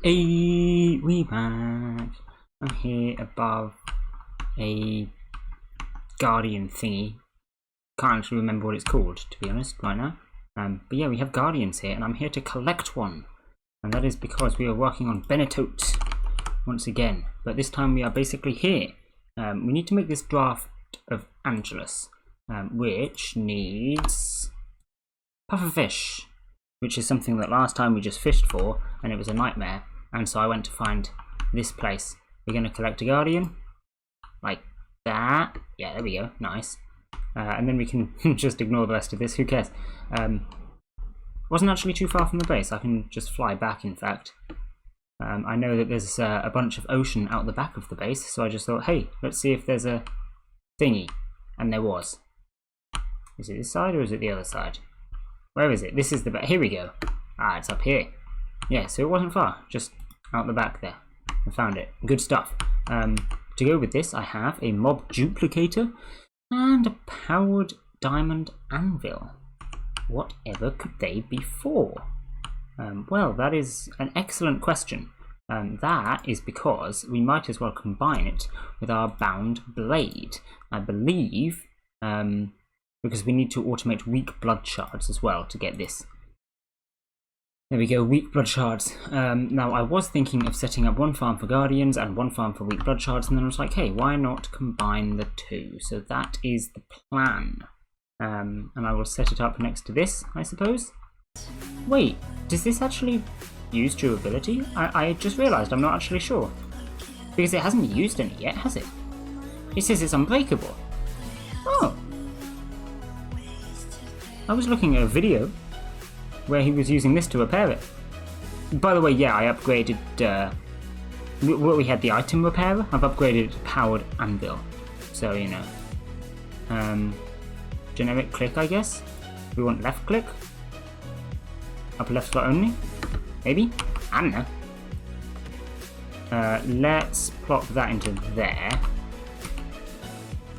We back. I'm here above a guardian thingy. Can't actually remember what it's called, to be honest, right now. But yeah, we have guardians here, and I'm here to collect one. And that is because we are working on Benetote once again. But this time we are basically here. We need to make this draft of Angelus, which needs pufferfish, which is something that last time we just fished for, and it was a nightmare. And so I went to find this place. We're going to collect a guardian, like that. Yeah, there we go. Nice. And then we can just ignore the rest of this. Who cares? Wasn't actually too far from the base. I can just fly back, in fact. I know that there's a bunch of ocean out the back of the base, so I just thought, hey, let's see if there's a thingy. And there was. Is it this side or is it the other side? Where is it? This is the back. Here we go. Ah, it's up here. Yeah, so it wasn't far. Just out the back there. I found it. Good stuff. To go with this, I have a mob duplicator and a powered diamond anvil. Whatever could they be for? Well, that is an excellent question. That is because we might as well combine it with our bound blade. I believe, because we need to automate weak blood shards as well to get this. There we go, weak blood shards. Now, I was thinking of setting up one farm for guardians and one farm for weak blood shards, and then I was like, hey, why not combine the two? So that is the plan. And I will set it up next to this, I suppose. Wait, does this actually use durability? I just realised I'm not actually sure. Because it hasn't used any yet, has it? It says it's unbreakable. Oh. I was looking at a video where he was using this to repair it. By the way, yeah, I upgraded, we had the item repairer. I've upgraded it to powered anvil. So, you know. Generic click, I guess. We want left click. Upper left slot only. Maybe? I don't know. Let's plop that into there.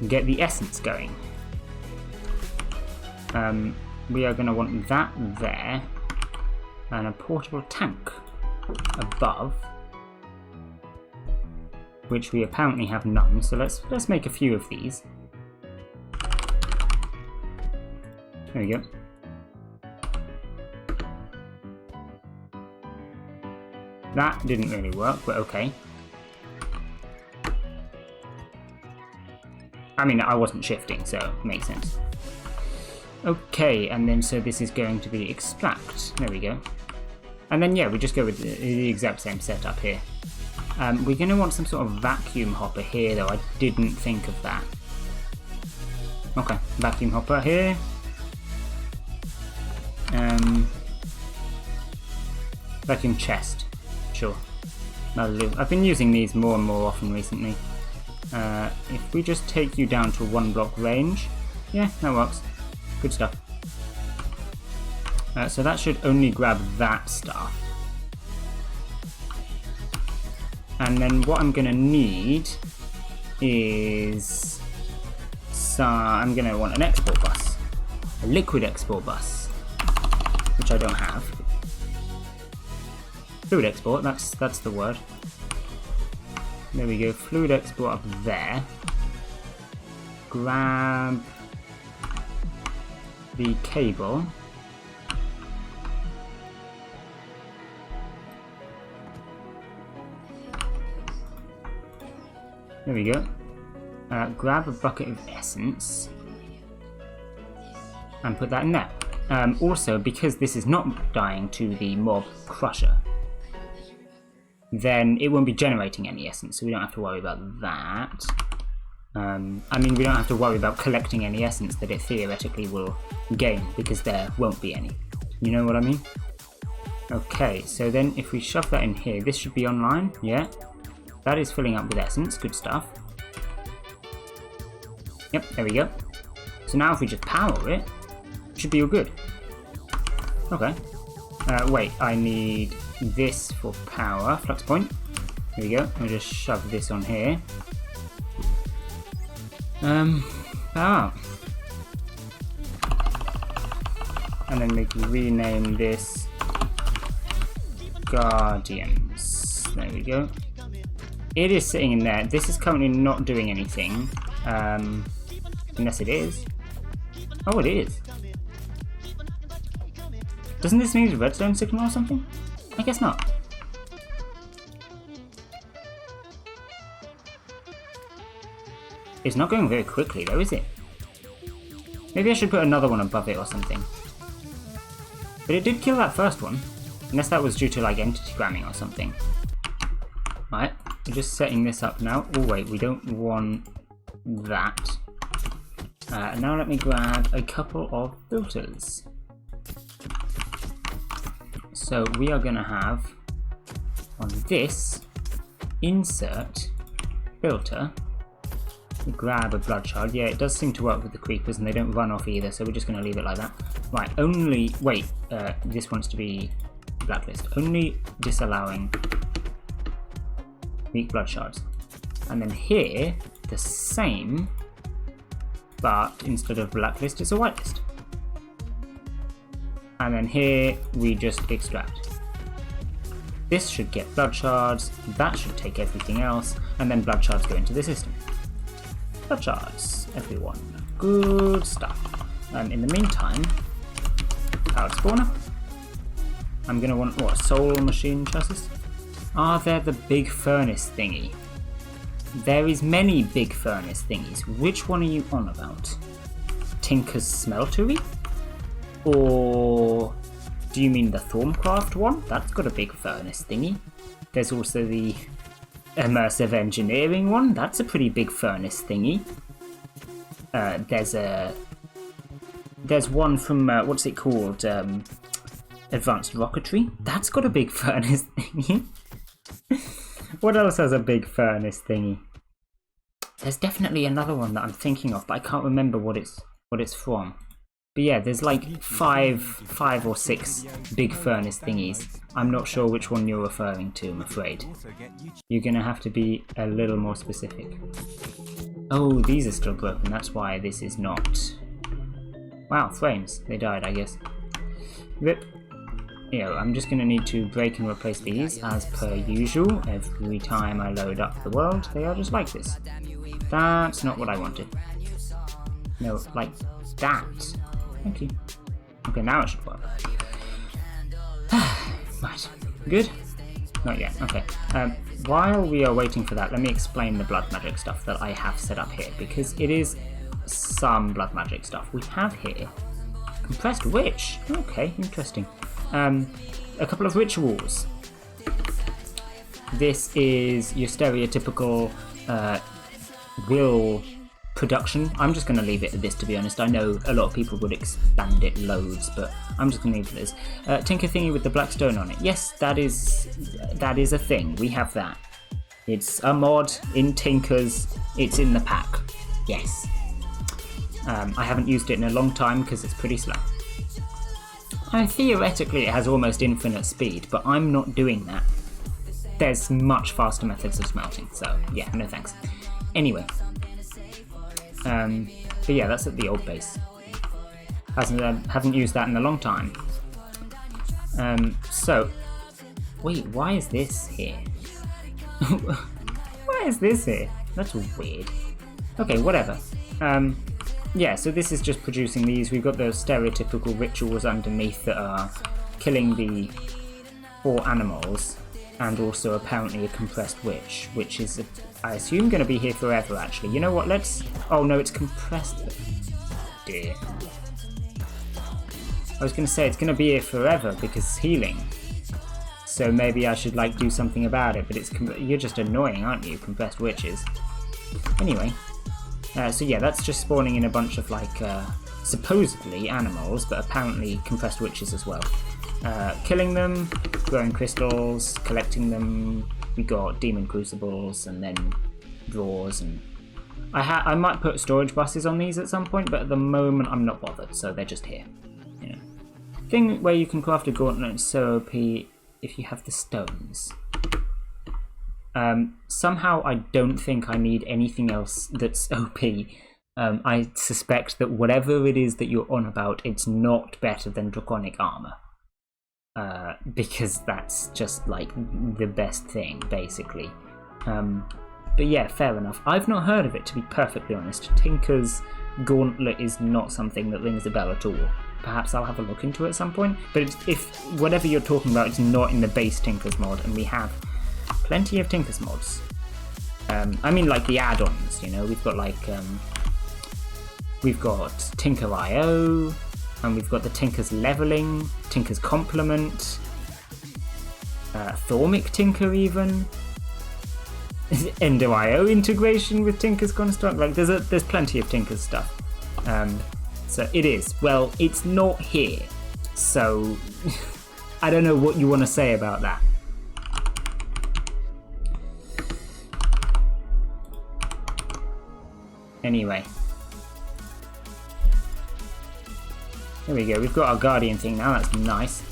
Get the essence going. We are going to want that there, and a portable tank above, which we apparently have none. So let's make a few of these. There we go. That didn't really work, but okay. I mean, I wasn't shifting, so it makes sense. Okay, and then so this is going to be extract. There we go. And then yeah, we just go with the exact same setup here. We're going to want some sort of vacuum hopper here, though. I didn't think of that. Okay, vacuum hopper here. Vacuum chest. Sure. That'll do. I've been using these more and more often recently. If we just take you down to 1 block range, yeah, that works. Good stuff. So that should only grab that stuff. And then what I'm going to need is I'm going to want an export bus. A liquid export bus. Which I don't have. Fluid export, that's the word. There we go, fluid export up there. Grab the cable. There we go. Grab a bucket of essence and put that in there. Also, because this is not dying to the mob crusher, then it won't be generating any essence, so we don't have to worry about that. I mean, we don't have to worry about collecting any essence that it theoretically will gain, because there won't be any. You know what I mean? Okay, so then if we shove that in here, this should be online, yeah. That is filling up with essence, good stuff. Yep, there we go. So now if we just power it, it should be all good. Okay. Wait, I need this for power, flux point. There we go, I'll just shove this on here. Power. And then we can rename this Guardians. There we go. It is sitting in there. This is currently not doing anything. Unless it is. Oh, it is. Doesn't this need a redstone signal or something? I guess not. It's not going very quickly though, is it? Maybe I should put another one above it or something. But it did kill that first one. Unless that was due to like entity gramming or something. Right, we're just setting this up now. Oh wait, we don't want that. Now let me grab a couple of filters. So we are going to have on this insert filter. We grab a blood shard. Yeah, it does seem to work with the creepers and they don't run off either, so we're just going to leave it like that. Right, only wait, this wants to be blacklist. Only disallowing weak blood shards. And then here, the same, but instead of blacklist, it's a whitelist. And then here, we just extract. This should get blood shards, that should take everything else, and then blood shards go into the system. Blood shards, everyone. Good stuff. In the meantime, powered spawner. I'm going to want, what, soul machine chassis? Are there the big furnace thingy? There is many big furnace thingies. Which one are you on about? Tinker's Smeltery? Or do you mean the Thorncraft one? That's got a big furnace thingy. There's also the Immersive Engineering one. That's a pretty big furnace thingy. There's one from, what's it called? Advanced Rocketry. That's got a big furnace thingy. What else has a big furnace thingy? There's definitely another one that I'm thinking of, but I can't remember what it's from. But yeah, there's like five or six big furnace thingies. I'm not sure which one you're referring to, I'm afraid. You're gonna have to be a little more specific. Oh, these are still broken, that's why this is not... Wow, frames. They died, I guess. Rip. I'm just going to need to break and replace these as per usual. Every time I load up the world, they are just like this. That's not what I wanted. No, like that. Thank you. Okay, now it should work. Right. Good? Not yet. Okay. While we are waiting for that, let me explain the blood magic stuff that I have set up here, because it is some blood magic stuff. We have here compressed witch. Okay, interesting. A couple of rituals. This is your stereotypical will production. I'm just going to leave it at this, to be honest. I know a lot of people would expand it loads, but I'm just going to leave it as Tinker thingy with the black stone on it. Yes, that is a thing. We have that. It's a mod in Tinkers. It's in the pack. Yes. I haven't used it in a long time because it's pretty slow. Theoretically, it has almost infinite speed, but I'm not doing that. There's much faster methods of smelting, so yeah, no thanks. Anyway, but yeah, that's at the old base. Haven't used that in a long time. So, wait, why is this here? Why is this here? That's weird. Okay, whatever. Yeah, so this is just producing these. We've got those stereotypical rituals underneath that are killing the 4 animals, and also apparently a compressed witch, which is, I assume, going to be here forever, actually. You know what, let's... Oh, no, it's compressed. Dear. I was going to say it's going to be here forever because it's healing. So maybe I should, like, do something about it, but it's... You're just annoying, aren't you, compressed witches? Anyway... so yeah, that's just spawning in a bunch of like supposedly animals, but apparently compressed witches as well. Killing them, growing crystals, collecting them. We got demon crucibles and then drawers, and I might put storage buses on these at some point, but at the moment I'm not bothered, so they're just here. Thing where you can craft a gauntlet is so OP if you have the stones. Somehow I don't think I need anything else that's OP. I suspect that whatever it is that you're on about, it's not better than draconic armor. because that's just like the best thing, basically. But yeah, fair enough. I've not heard of it, to be perfectly honest. Tinker's Gauntlet is not something that rings a bell at all. Perhaps I'll have a look into it at some point. But if whatever you're talking about is not in the base Tinker's mod, and we have plenty of Tinker's mods. I mean, like the add-ons, you know, we've got like we've got Tinker.io, and we've got the Tinker's Leveling, Tinker's Complement, Thormic Tinker even, Endo.io integration with Tinker's Construct. Like there's plenty of Tinker's stuff. So it is. Well, it's not here, so I don't know what you want to say about that. Anyway. There we go, we've got our Guardian thing now, that's nice.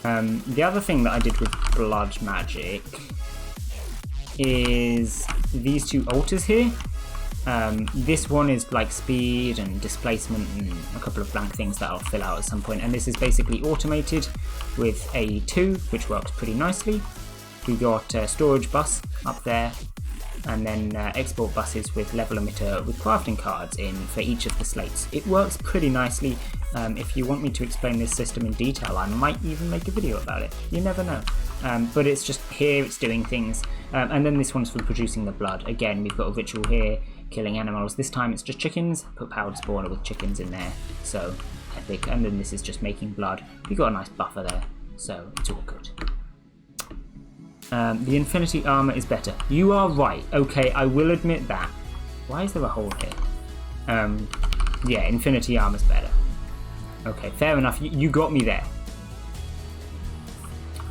The other thing that I did with Blood Magic is these two altars here. This one is like speed and displacement and a couple of blank things that I'll fill out at some point, and this is basically automated with a 2, which works pretty nicely. We got a storage bus up there, and then export buses with level emitter with crafting cards in for each of the slates. It works pretty nicely. If you want me to explain this system in detail, I might even make a video about it. You never know. But it's just here, it's doing things. And then this one's for producing the blood. Again, we've got a ritual here, killing animals. This time it's just chickens. Put powered spawner with chickens in there. So, epic. And then this is just making blood. We've got a nice buffer there, so it's all good. The Infinity Armor is better. You are right. Okay, I will admit that. Why is there a hole here? Yeah, Infinity Armor's better. Okay, fair enough. You got me there.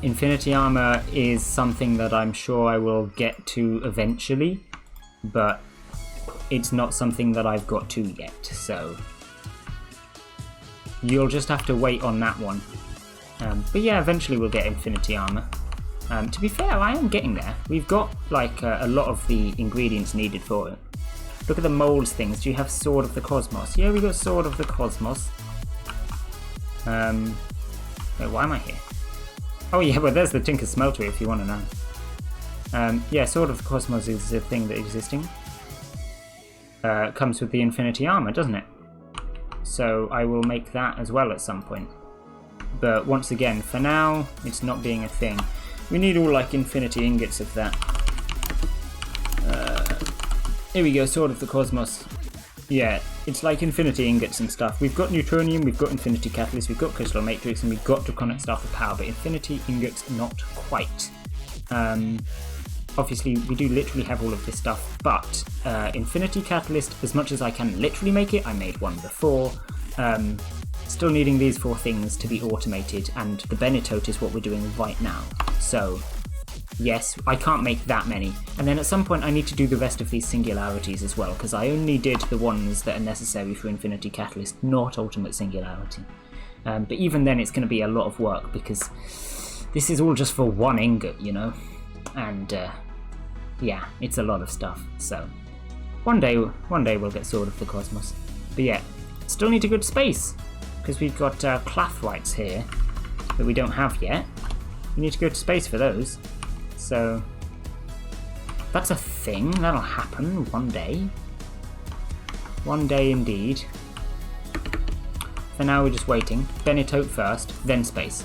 Infinity Armor is something that I'm sure I will get to eventually, but it's not something that I've got to yet, so you'll just have to wait on that one. But yeah, eventually we'll get Infinity Armor. To be fair, I am getting there. We've got like a lot of the ingredients needed for it. Look at the molds things. Do you have Sword of the Cosmos? Yeah, we got Sword of the Cosmos. Wait, why am I here? Oh yeah, well there's the Tinker Smeltery if you want to know. Yeah, Sword of the Cosmos is a thing that existing. Comes with the Infinity Armor, doesn't it? So I will make that as well at some point. But once again, for now, it's not being a thing. We need all like infinity ingots of that. Here we go, Sword of the Cosmos. Yeah, it's like infinity ingots and stuff. We've got Neutronium, we've got Infinity Catalyst, we've got Crystal Matrix, and we've got Draconic Staff of Power, but infinity ingots not quite. Obviously, we do literally have all of this stuff, but Infinity Catalyst, as much as I can literally make it, I made one before. Still needing these 4 things to be automated, and the Benitote is what we're doing right now. So, yes, I can't make that many. And then at some point I need to do the rest of these singularities as well, because I only did the ones that are necessary for Infinity Catalyst, not Ultimate Singularity. But even then it's going to be a lot of work, because this is all just for 1 ingot, you know? And, yeah, it's a lot of stuff, so one day we'll get Sword of the Cosmos. But yeah, still need to go to space, because we've got Clathrites here that we don't have yet. We need to go to space for those. So that's a thing. That'll happen one day. One day indeed. For now we're just waiting. Benitote first, then space.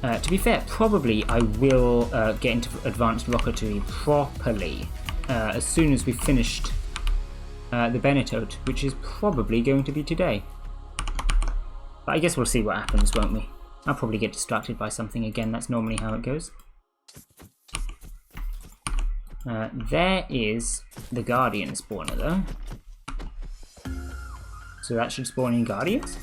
To be fair, probably I will get into advanced rocketry properly as soon as we've finished the Benitote, which is probably going to be today. But I guess we'll see what happens, won't we? I'll probably get distracted by something again, that's normally how it goes. There is the Guardian spawner though. So that should spawn in Guardians?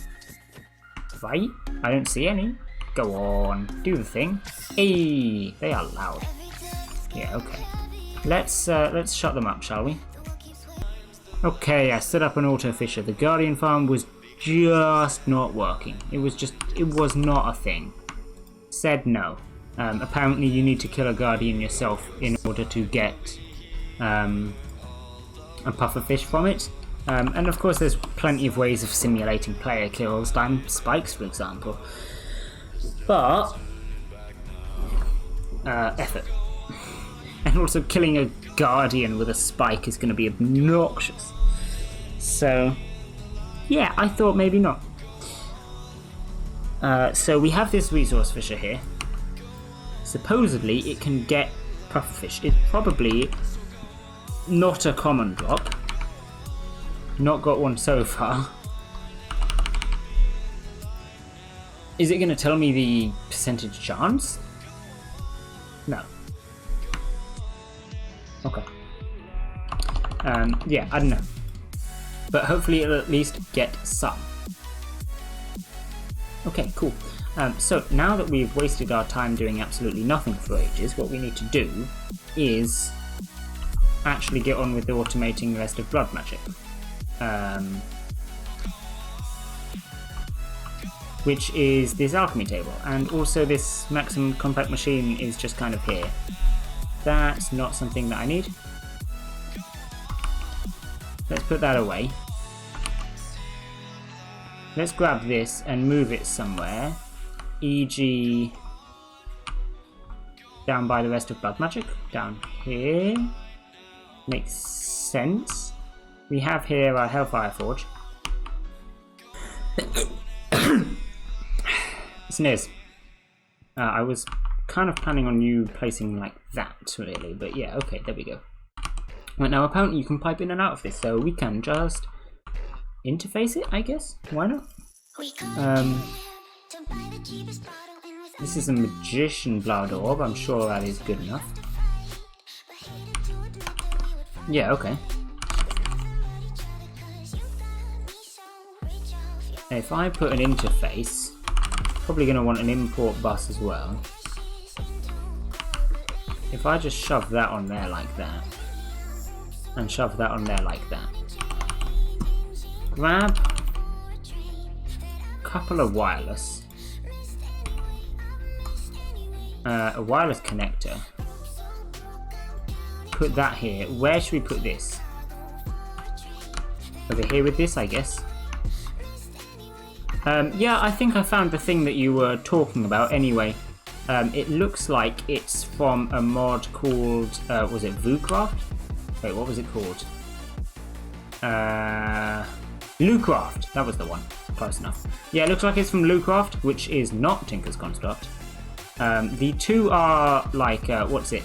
Right? I don't see any. Go on, do the thing. Hey, they are loud. Yeah, okay. Let's shut them up, shall we? Okay, I set up an auto fisher. The Guardian farm was just not working. It was not a thing. Said no. Apparently you need to kill a Guardian yourself in order to get a puffer fish from it. And of course there's plenty of ways of simulating player kills, time spikes for example. But effort. And also killing a Guardian with a spike is going to be obnoxious. So yeah, I thought maybe not. So we have this resource fisher here. Supposedly it can get pufferfish. It's probably not a common drop. Not got one so far. Is it going to tell me the percentage chance? No. Okay. Yeah, I don't know. But hopefully it'll at least get some. Okay, cool. So now that we've wasted our time doing absolutely nothing for ages, what we need to do is actually get on with automating the rest of blood magic. Which is this alchemy table, and also this maximum compact machine is just kind of here. That's not something that I need. Let's put that away. Let's grab this and move it somewhere, e.g. down by the rest of blood magic, down here. Makes sense. We have here our Hellfire Forge. Sneers. I was kind of planning on you placing like that, really, but yeah, okay, there we go. Right, now apparently you can pipe in and out of this, so we can just interface it, I guess? Why not? This is a Magician Blood Orb, I'm sure that is good enough. Yeah, okay. If I put an interface, probably going to want an import bus as well. If I just shove that on there like that, and shove that on there like that, grab a couple of wireless, a wireless connector, put that here. Where should we put this? Over here with this, I guess. Yeah, I think I found the thing that you were talking about anyway. It looks like it's from a mod called, was it Vucraft? Wait, what was it called? Lucraft, that was the one. Close enough. Yeah, it looks like it's from Lucraft, which is not Tinker's Construct. The two are like, what's it?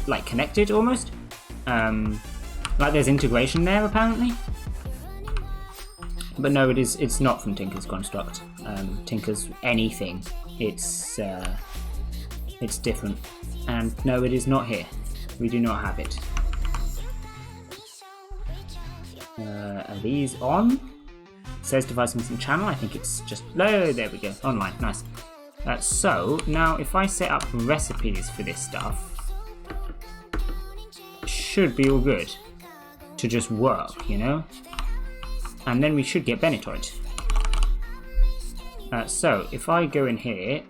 Like connected almost? Like there's integration there apparently. But no, it's not from Tinker's Construct. Tinker's anything. It's different. And no, it is not here. We do not have it. Are these on? It says device missing channel. I think it's just... Oh, there we go. Online. Nice. So, now if I set up recipes for this stuff, it should be all good to just work, you know? And then we should get Benitoid. So, if I go in here,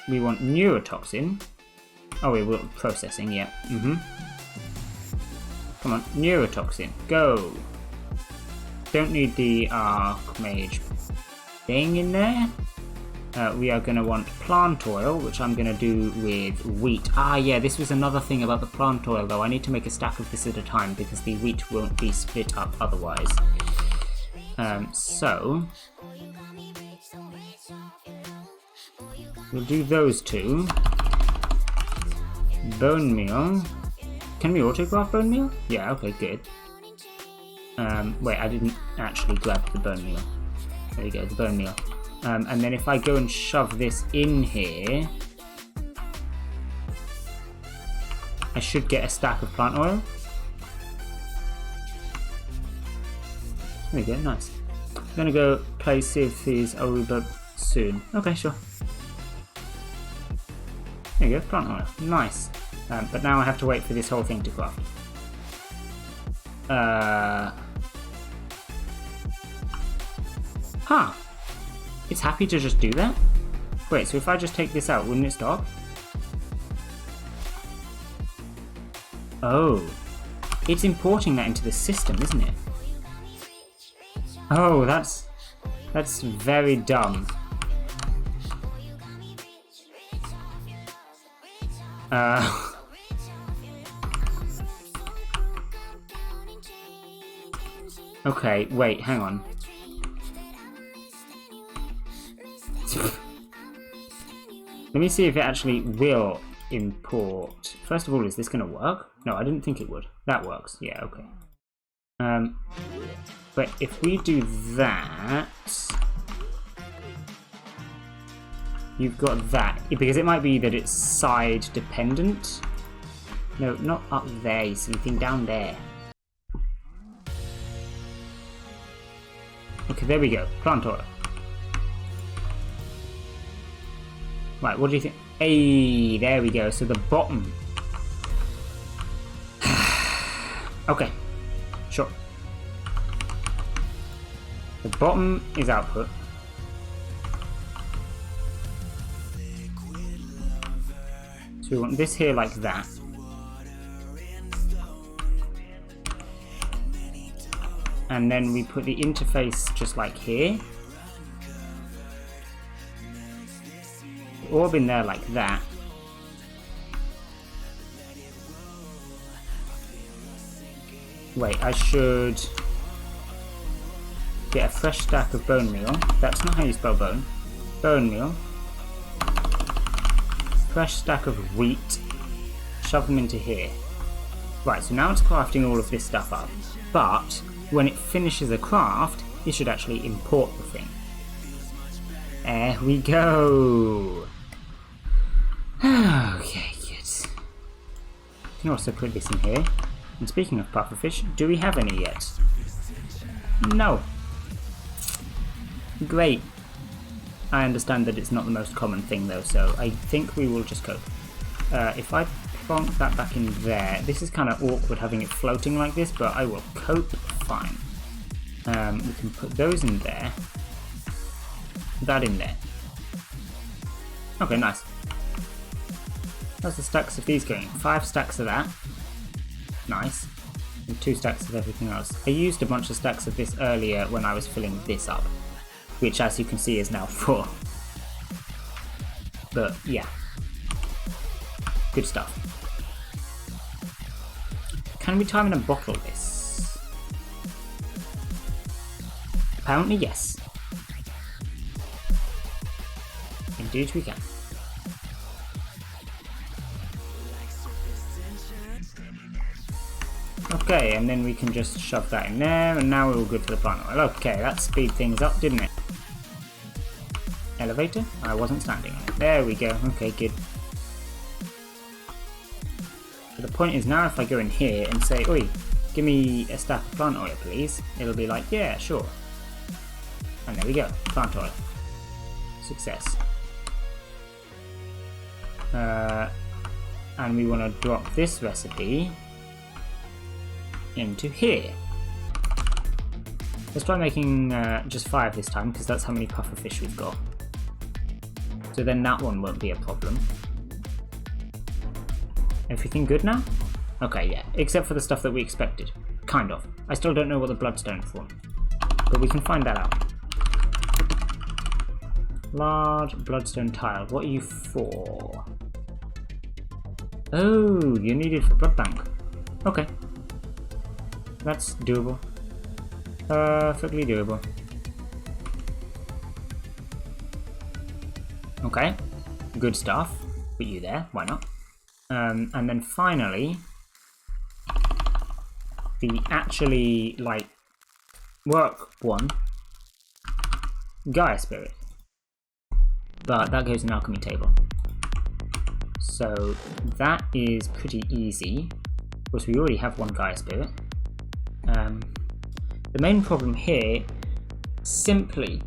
we want neurotoxin. Oh, we want processing, yeah. Come on, neurotoxin, go! Don't need the Archmage thing in there. We are going to want plant oil, which I'm going to do with wheat. Ah, yeah, this was another thing about the plant oil, though. I need to make a stack of this at a time because the wheat won't be split up otherwise. So we'll do those two. Bone meal. Can we autograph bone meal? Yeah, okay, good. Wait, I didn't actually grab the bone meal. There we go, the bone meal. And then if I go and shove this in here, I should get a stack of plant oil. There we go, nice. I'm gonna go play Sea of Thieves Aruba soon. Okay, sure. There you go, plant oil. Nice. But now I have to wait for this whole thing to craft. Huh. It's happy to just do that? Wait, so if I just take this out, wouldn't it stop? Oh. It's importing that into the system, isn't it? Oh, that's very dumb. Okay, wait, hang on. Let me see if it actually will import. First of all, is this going to work? No, I didn't think it would. That works. Yeah, okay. But if we do that, you've got that, because it might be that it's side dependent. No, not up there, you silly thing, down there. Okay, there we go. Plant oil. Right, what do you think? Hey, there we go. So the bottom. Okay, sure. The bottom is output. So we want this here like that. And then we put the interface just like here. Orb in there like that. Wait, I should get a fresh stack of bone meal. That's not how you spell bone. Bone meal. Fresh stack of wheat. Shove them into here. Right, so now it's crafting all of this stuff up. But when it finishes a craft, it should actually import the thing. There we go. Okay, good. You can also put this in here. And speaking of pufferfish, do we have any yet? No. Great. I understand that it's not the most common thing though, so I think we will just cope. If I plonk that back in there, this is kind of awkward having it floating like this, but I will cope fine. We can put those in there. That in there. Okay, nice. How's the stacks of these going? 5 stacks of that. Nice. And 2 stacks of everything else. I used a bunch of stacks of this earlier when I was filling this up, which as you can see is now 4. But yeah. Good stuff. Can we time in a bottle this? Apparently yes. Indeed we can. Okay, and then we can just shove that in there, and now we're all good for the plant oil. Okay, that speed things up, didn't it? Elevator? I wasn't standing on it. There we go. Okay, good. So the point is now if I go in here and say, oi, give me a stack of plant oil, please, it'll be like, yeah, sure. And there we go. Plant oil. Success. And we want to drop this recipe into here. Let's try making just 5 this time, because that's how many pufferfish we've got. So then that one won't be a problem. Everything good now? Okay, yeah, except for the stuff that we expected. Kind of. I still don't know what the bloodstone for, but we can find that out. Large bloodstone tile. What are you for? Oh, you're needed for blood bank. Okay. That's doable. Perfectly doable. Okay. Good stuff. Put you there. Why not? And then finally, the actually, like, work one. Gaia Spirit. But that goes in the alchemy table. So that is pretty easy. Of course, we already have one Gaia Spirit. The main problem here, simply,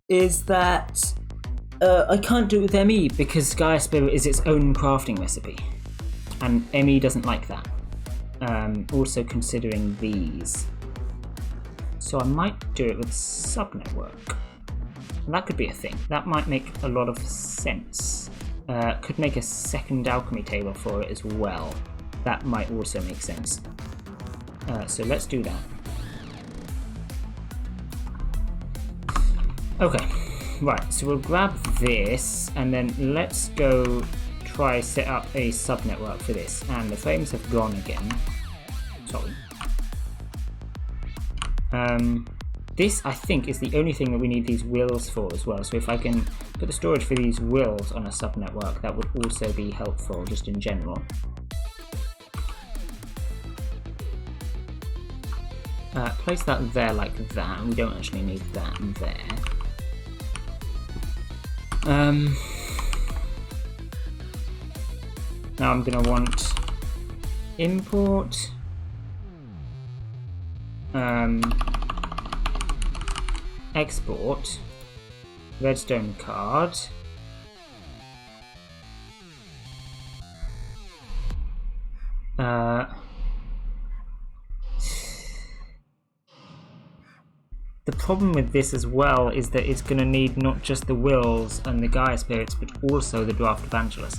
is that I can't do it with ME because Gaia Spirit is its own crafting recipe. And ME doesn't like that. Also considering these. So I might do it with subnetwork. And that could be a thing. That might make a lot of sense. Could make a second alchemy table for it as well. That might also make sense. So let's do that. Okay, right, so we'll grab this and then let's go try set up a subnetwork for this. And the frames have gone again. Sorry. This, I think, is the only thing that we need these wheels for as well. So if I can put the storage for these wheels on a subnetwork, that would also be helpful, just in general. Place that there like that. We don't actually need that there. Now I'm going to want import. Export redstone card, the problem with this as well is that it's going to need not just the wills and the Gaia Sprits, but also the Draft Evangelist.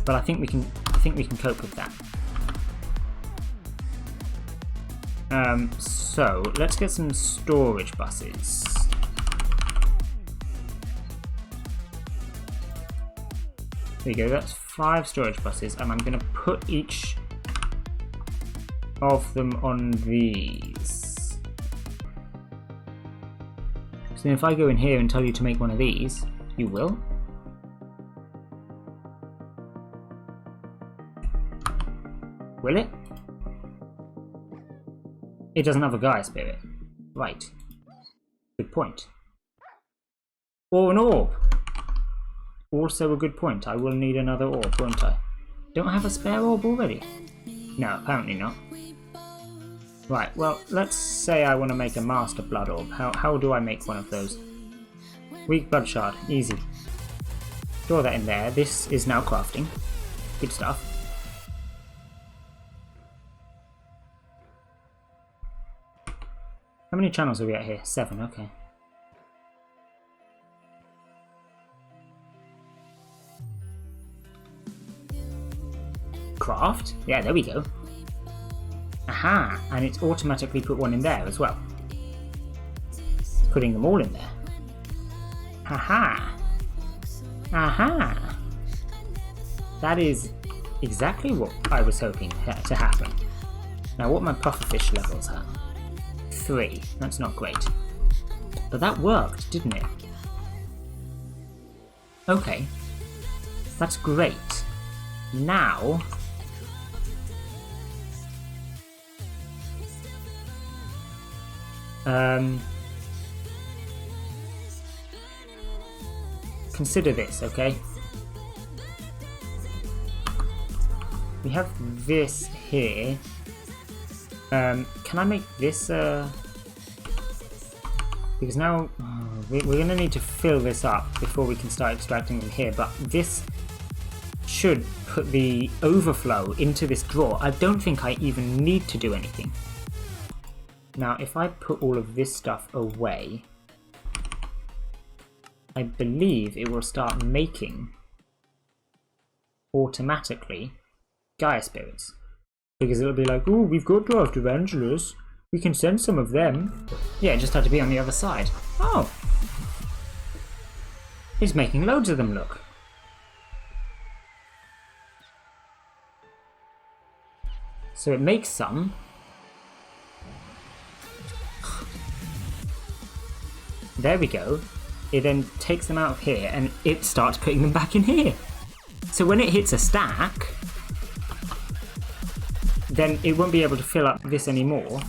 But I think we can cope with that. So let's get some storage buses. There you go, that's 5 storage buses, and I'm going to put each of them on these. So if I go in here and tell you to make one of these, you will. Will it? It doesn't have a Gaia Spirit. Right. Good point. Or an orb. Also a good point. I will need another orb, won't I? Don't I have a spare orb already? No, apparently not. Right, well, let's say I want to make a Master Blood Orb. How do I make one of those? Weak Blood Shard. Easy. Throw that in there. This is now crafting. Good stuff. How many channels are we at here? 7, okay. Craft? Yeah, there we go. Aha! And it's automatically put one in there as well. Putting them all in there. Aha! Aha! That is exactly what I was hoping to happen. Now what are my pufferfish levels at? 3. That's not great. But that worked, didn't it? Okay. That's great. Now... consider this, okay? We have this here. Can I make this, because now we're going to need to fill this up before we can start extracting from here, but this should put the overflow into this drawer. I don't think I even need to do anything. Now, if I put all of this stuff away, I believe it will start making automatically Gaia Sprits. Because it'll be like, oh, we've got Draft Evangelists. We can send some of them. Yeah, it just had to be on the other side. Oh. It's making loads of them, look. So it makes some. There we go. It then takes them out of here and it starts putting them back in here. So when it hits a stack, then it won't be able to fill up this anymore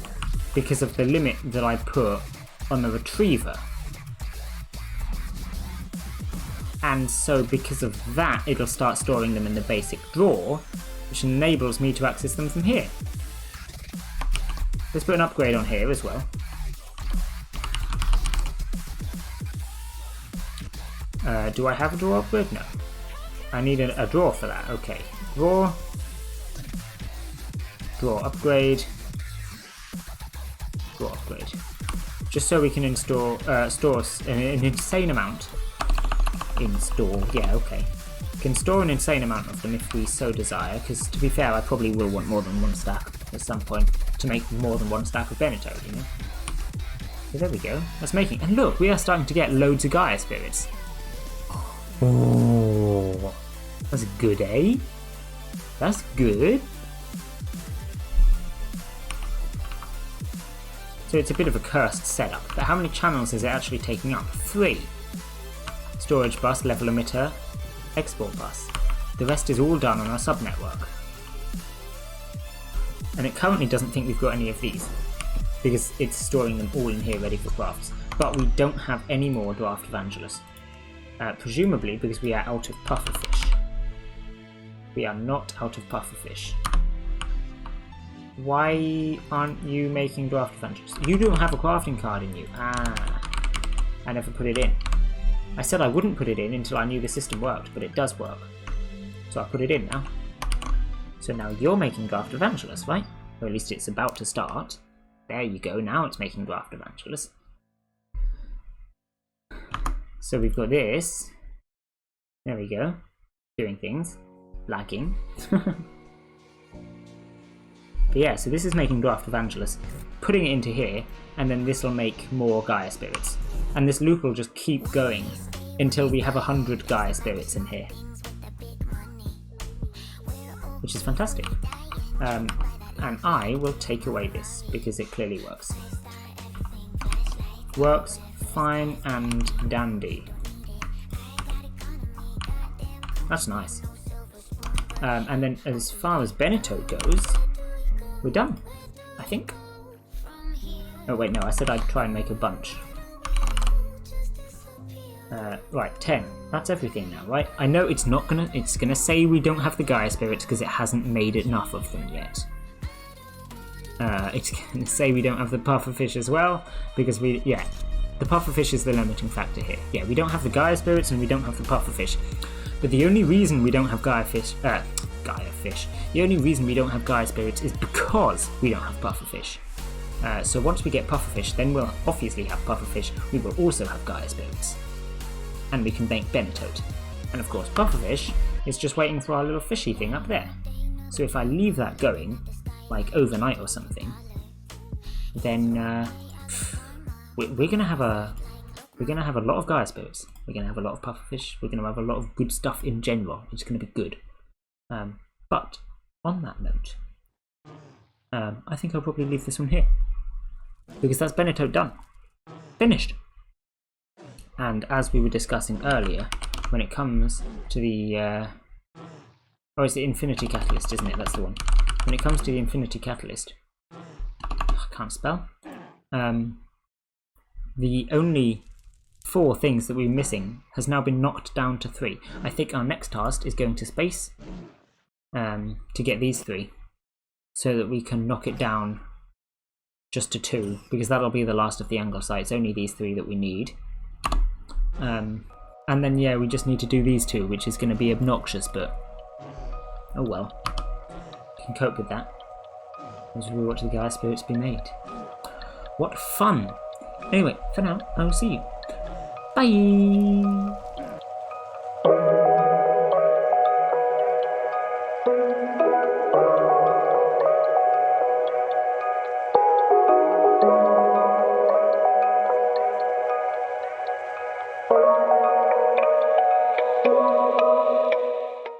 because of the limit that I put on the retriever. And so because of that, it'll start storing them in the basic drawer, which enables me to access them from here. Let's put an upgrade on here as well. Do I have a drawer upgrade? No. I need a drawer for that. Okay. Drawer. Drawer upgrade. Drawer upgrade. Just so we can store an insane amount. Install. Yeah, okay. Can store an insane amount of them if we so desire, because to be fair, I probably will want more than one stack at some point. to make more than one stack of Benito, you know? So there we go. That's making... And look, we are starting to get loads of Gaia Spirits. Oh, that's good, eh? That's good. So it's a bit of a cursed setup, but how many channels is it actually taking up? 3. Storage bus, level emitter, export bus. The rest is all done on our subnetwork. And it currently doesn't think we've got any of these, because it's storing them all in here ready for crafts. But we don't have any more Draft Evangelist. Presumably because we are out of pufferfish. We are not out of pufferfish. Why aren't you making Draft Evangelist? You don't have a crafting card in you. Ah, I never put it in. I said I wouldn't put it in until I knew the system worked, but it does work. So I put it in now. So now you're making Draft Evangelist, right? Or at least it's about to start. There you go, now it's making Draft Evangelist. So we've got this. There we go. Doing things. Lagging. But yeah, so this is making Draft Evangelist. Putting it into here, and then this will make more Gaia Spirits. And this loop will just keep going until we have 100 Gaia Spirits in here. Which is fantastic. And I will take away this, because it clearly works. Works fine and dandy. That's nice. And then as far as Benito goes, we're done, I think. Oh wait, no, I said I'd try and make a bunch. Right, 10. That's everything now, right? I know it's gonna say we don't have the Gaia Spirits because it hasn't made enough of them yet. It's gonna say we don't have the pufferfish as well, because the pufferfish is the limiting factor here. Yeah, we don't have the Gaia Spirits and we don't have the pufferfish. But the only reason we don't have the only reason we don't have Gaia Spirits is because we don't have pufferfish. So once we get pufferfish, then we'll obviously have pufferfish. We will also have Gaia Spirits. And we can make Benitote. And of course, pufferfish is just waiting for our little fishy thing up there. So if I leave that going, like overnight or something, then we're gonna have a lot of Gaia Spirits. We're gonna have a lot of pufferfish. We're gonna have a lot of good stuff in general. It's gonna be good. But on that note, I think I'll probably leave this one here, because that's Benito done, finished. And as we were discussing earlier, when it comes to the oh, it's the Infinity Catalyst, isn't it? That's the one. When it comes to the Infinity Catalyst, I can't spell. The only 4 things that we were missing has now been knocked down to 3. I think our next task is going to space to get these 3, so that we can knock it down just to 2, because that'll be the last of the angle sites. Only these 3 that we need. And then yeah, we just need to do these 2, which is going to be obnoxious, but oh well, can cope with that as we watch the Gaia Spirits be made. What fun! Anyway, for now, I will see you. Bye!